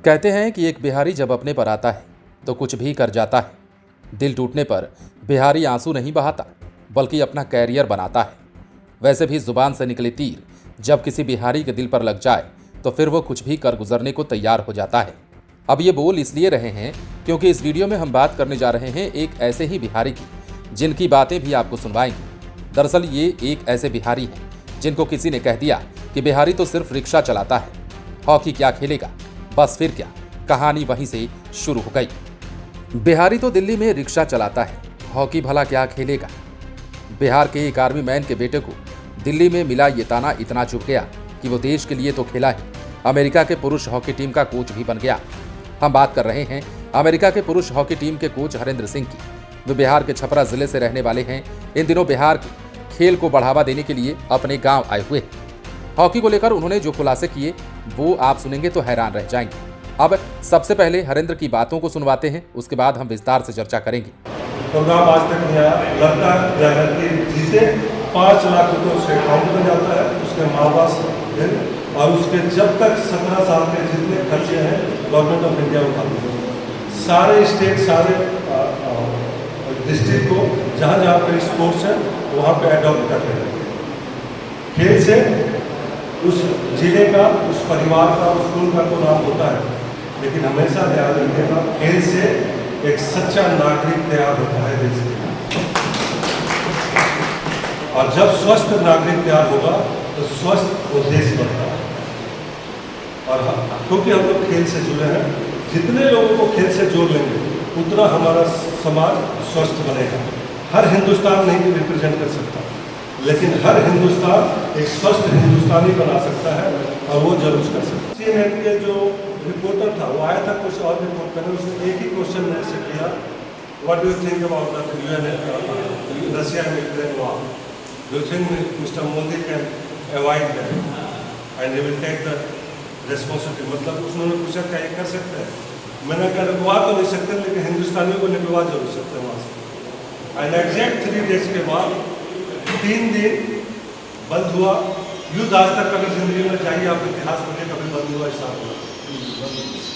कहते हैं कि एक बिहारी जब अपने पर आता है तो कुछ भी कर जाता है। दिल टूटने पर बिहारी आंसू नहीं बहाता बल्कि अपना कैरियर बनाता है। वैसे भी जुबान से निकले तीर जब किसी बिहारी के दिल पर लग जाए तो फिर वो कुछ भी कर गुजरने को तैयार हो जाता है। अब ये बोल इसलिए रहे हैं क्योंकि इस वीडियो में हम बात करने जा रहे हैं एक ऐसे ही बिहारी की जिनकी बातें भी आपको सुनवाएंगे। दरअसल ये एक ऐसे बिहारी हैं जिनको किसी ने कह दिया कि बिहारी तो सिर्फ रिक्शा चलाता है, हॉकी क्या खेलेगा। बस फिर क्या, कहानी वहीं से शुरू हो गई। बिहारी तो दिल्ली में रिक्शा चलाता है, हॉकी भला क्या खेलेगा। बिहार के एक आर्मी मैन के बेटे को दिल्ली में मिला ये ताना इतना चुभ गया कि वो देश के लिए तो खेला ही, अमेरिका के पुरुष हॉकी टीम का कोच भी बन गया। हम बात कर रहे हैं अमेरिका के पुरुष हॉकी टीम के कोच हरेंद्र सिंह की। वे बिहार के छपरा जिले से रहने वाले हैं। इन दिनों बिहार के खेल को बढ़ावा देने के लिए अपने गांव आए हुए हैं। हॉकी को लेकर उन्होंने जो खुलासे किए वो आप सुनेंगे तो हैरान रह जाएंगे। अब सबसे पहले हरेंद्र की बातों को सुनवाते हैं, उसके बाद हम विस्तार से चर्चा करेंगे। प्रोग्राम आज तक नहीं आया, लड़का या लड़की जीते 5 लाख रुपये उसके अकाउंट में जाता है, उसके माँ बाप और उसके जब तक 17 साल के जितने खर्चे हैं गवर्नमेंट ऑफ इंडिया उठाती है। सारे स्टेट, सारे डिस्ट्रिक्ट को जहाँ जहाँ पे स्पोर्ट्स है वहाँ पे अडॉप्ट कर रहे हैं। खेल से उस जिले का, उस परिवार का, उस स्कूल का तो नाम होता है, लेकिन हमेशा ध्यान रखिएगा खेल से एक सच्चा नागरिक तैयार होता है देश के। और जब स्वस्थ नागरिक तैयार होगा तो स्वस्थ वो देश बनता है। और क्योंकि हम लोग खेल से जुड़े हैं, जितने लोगों को खेल से जोड़ लेंगे उतना हमारा समाज स्वस्थ बनेगा। हर हिंदुस्तान नहीं रिप्रेजेंट कर सकता, लेकिन हर हिंदुस्तान एक स्वस्थ हिंदुस्तानी बना सकता है और वो जरूर कर सकता है। CNN के जो रिपोर्टर था वो आया था कुछ और रिपोर्ट करने, उसने एक ही क्वेश्चन मेरे से किया, what do you think about the Russia and Ukraine war, do you think mister Modi can avoid that and he will take the responsibility. मतलब उन्होंने पूछा क्या ये कर सकते हैं। मैंने कहा रुकवा तो नहीं सकते, लेकिन हिंदुस्तानियों को निकलवा जरूर सकते हैं वहाँ से। एंड एग्जैक्ट 3 डेज के बाद 3 दिन बंद हुआ। युद्ध आज तक कभी जिंदगी में चाहिए आप इतिहास पढ़िए, कभी बंद हुआ इस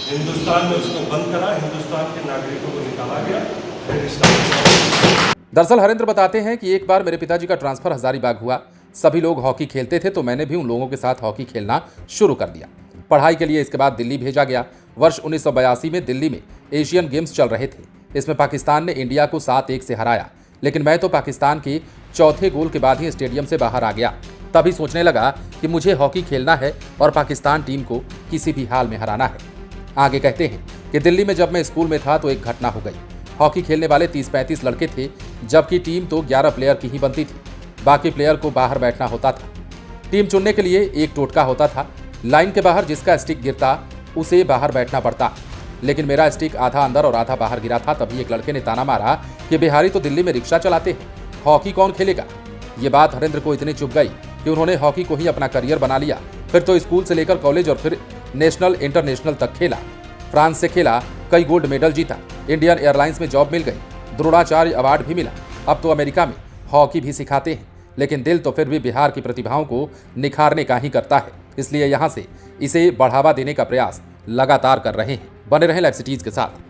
हिंदुस्तान में उसको बंद करा, हिंदुस्तान के नागरिकों को निकाला गया, फिर स्टार्ट। दरअसल हरेंद्र बताते हैं कि एक बार मेरे पिताजी का ट्रांसफर हजारीबाग हुआ। सभी लोग हॉकी खेलते थे तो मैंने भी उन लोगों के साथ हॉकी खेलना शुरू कर दिया। पढ़ाई के लिए इसके बाद दिल्ली भेजा गया। वर्ष 1982 में दिल्ली में एशियन गेम्स चल रहे थे। इसमें पाकिस्तान ने इंडिया को 7-1 से हराया, लेकिन मैं तो पाकिस्तान के चौथे गोल के बाद ही स्टेडियम से बाहर आ गया। तभी सोचने लगा कि मुझे हॉकी खेलना है और पाकिस्तान टीम को किसी भी हाल में हराना है। आगे कहते हैं कि दिल्ली में जब मैं स्कूल में था तो एक घटना हो गई। हॉकी खेलने वाले 30-35 लड़के थे, जबकि टीम तो 11 प्लेयर की ही बनती थी। बाकी प्लेयर को बाहर बैठना होता था। टीम चुनने के लिए एक टोटका होता था, लाइन के बाहर जिसका स्टिक गिरता उसे बाहर बैठना पड़ता। लेकिन मेरा स्टिक आधा अंदर और आधा बाहर गिरा था। तभी एक लड़के ने ताना मारा कि बिहारी तो दिल्ली में रिक्शा चलाते हैं, हॉकी कौन खेलेगा। ये बात हरेंद्र को इतनी चुभ गई कि उन्होंने हॉकी को ही अपना करियर बना लिया। फिर तो स्कूल से लेकर कॉलेज और फिर नेशनल इंटरनेशनल तक खेला। फ्रांस से खेला, कई गोल्ड मेडल जीता, इंडियन एयरलाइंस में जॉब मिल गई, द्रोणाचार्य अवार्ड भी मिला। अब तो अमेरिका में हॉकी भी सिखाते हैं, लेकिन दिल तो फिर भी बिहार की प्रतिभाओं को निखारने का ही करता है। इसलिए यहाँ से इसे बढ़ावा देने का प्रयास लगातार कर रहे हैं। बने रहें लाइव सिटीज के साथ।